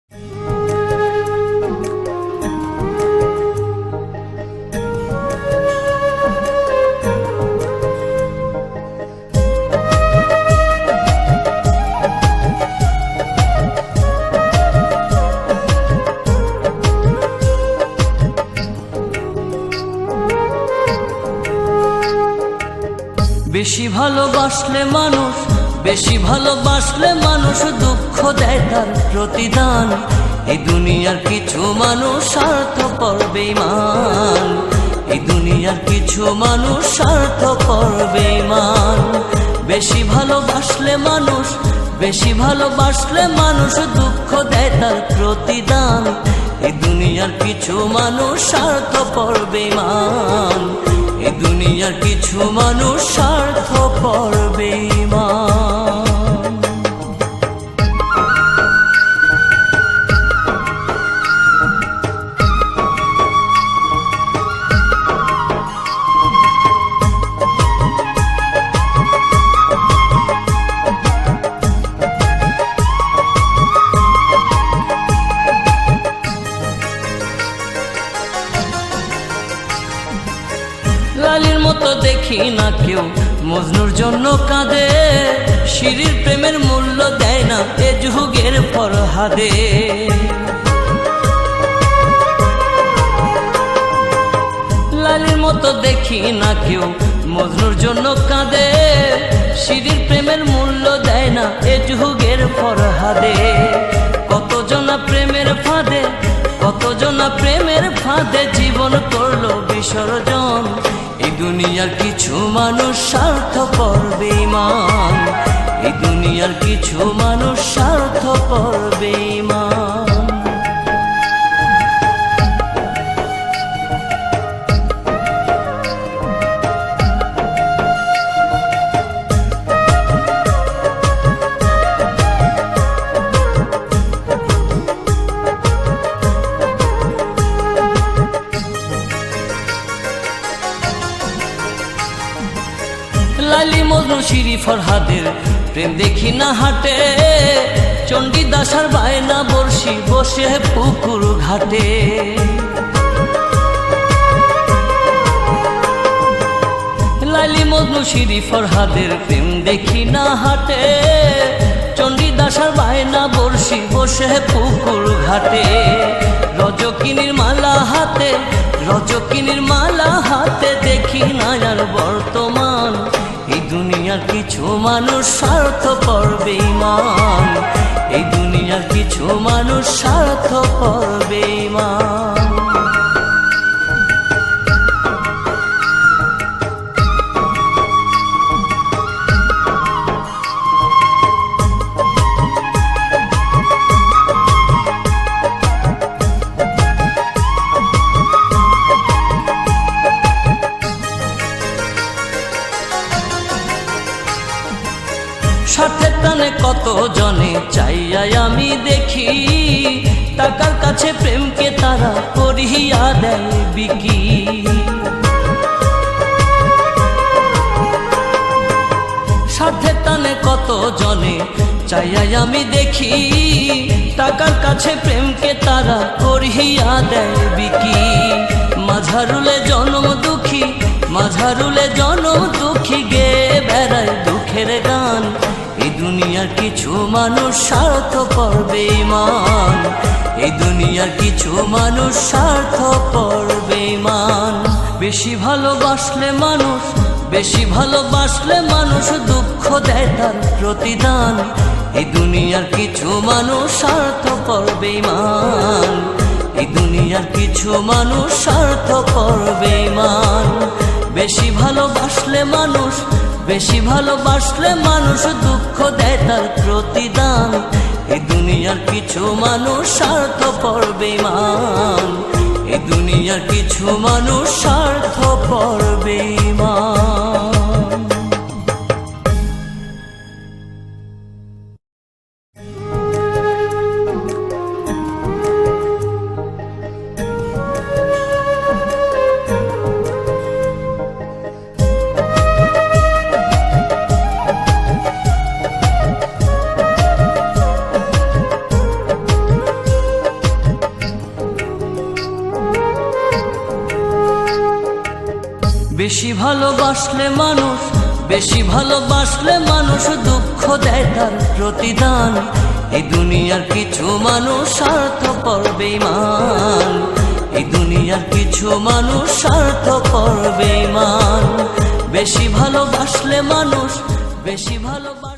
বেশি ভালোবাসলে মানুষ, বেশি ভালোবাসলে মানুষ দুঃখ দেয় তার প্রতিদান। এই দুনিয়ার কিছু মানুষ স্বার্থপর বেঈমান, এই দুনিয়ার কিছু মানুষ স্বার্থপর বেঈমান। বেশি ভালোবাসলে মানুষ, বেশি ভালোবাসলে মানুষ দুঃখ দেয় তার প্রতিদান। এই দুনিয়ার কিছু মানুষ স্বার্থপর বেঈমান, এই দুনিয়ার কিছু মানুষ স্বার্থপর বেঈমান। লালির মতো দেখি না কেউ মজনুর জন্য কাঁদে, শিরির প্রেমের মূল্য দেয় না এ যুগের ফরহাদে। লালির মতো দেখি না কেউ মজনুর জন্য কাঁদে, শিরির প্রেমের মূল্য দেয় না এ যুগের ফরহাদে। কতজনা প্রেমের ফাঁদে, কতজনা প্রেমের ফাঁদে জীবন করলো বিসর্জন। এই দুনিয়ার কিছু মানুষ স্বার্থপর বেঈমান, এই দুনিয়ার কিছু মানুষ স্বার্থপর বেঈমান। লালি মজনু শিরি ফরহাদের প্রেম দেখি না হাটে, চণ্ডীদাস আর বায়না বর্ষি বসে পুকুর ঘাটে। লালি মজনু শিরি ফরহাদের প্রেম দেখি না হাটে, চণ্ডীদাস আর বায়না বর্ষি বসে পুকুর ঘাটে। রজকিনীর মালা হাতে, রজকিনীর মালা হাতে দেখি না আর বর্তমান। এই দুনিয়ার কিছু মানুষ স্বার্থপর বেঈমান, এই দুনিয়ার কিছু মানুষ স্বার্থপর বেঈমান। স্বার্থের টানে কত জনে চাইয়াই আমি দেখি, টাকার কাছে প্রেমকে তারা করিয়া দেয় বিকি। স্বার্থের টানে কত জনে চাইয়াই আমি দেখি, টাকার কাছে প্রেমকে তারা করিয়া দেয় বিকি। মাঝারুলে জনম দুঃখী, মাঝারুলে জনম দুঃখী গে বেড়ায় দুঃখের গান। এই দুনিয়ার কিছু মানুষ স্বার্থপর বেঈমান, এই দুনিয়ার কিছু মানুষ স্বার্থপর বেঈমান। বেশি ভালোবাসলে মানুষ, বেশি ভালোবাসলে মানুষ দুঃখ দেয় তার প্রতিদান। এই দুনিয়ার কিছু মানুষ স্বার্থপর বেঈমান, এই দুনিয়ার কিছু মানুষ স্বার্থপর বেঈমান। বেশি ভালোবাসলে মানুষ, বেশি ভালোবাসলে মানুষ দুঃখ দেয় তার প্রতিদান। এই দুনিয়ার কিছু মানুষ স্বার্থপর বেঈমান, এই দুনিয়ার কিছু মানুষ স্বার্থপর বেঈমান। বেশি ভালোবাসলে মানুষ, বেশি ভালোবাসলে মানুষ দুঃখ দেয় তার প্রতিদান। এই দুনিয়ার কিছু মানুষ স্বার্থপর বেঈমান, এই দুনিয়ার কিছু মানুষ স্বার্থপর বেঈমান। বেশি ভালোবাসলে মানুষ, বেশি ভালোবাস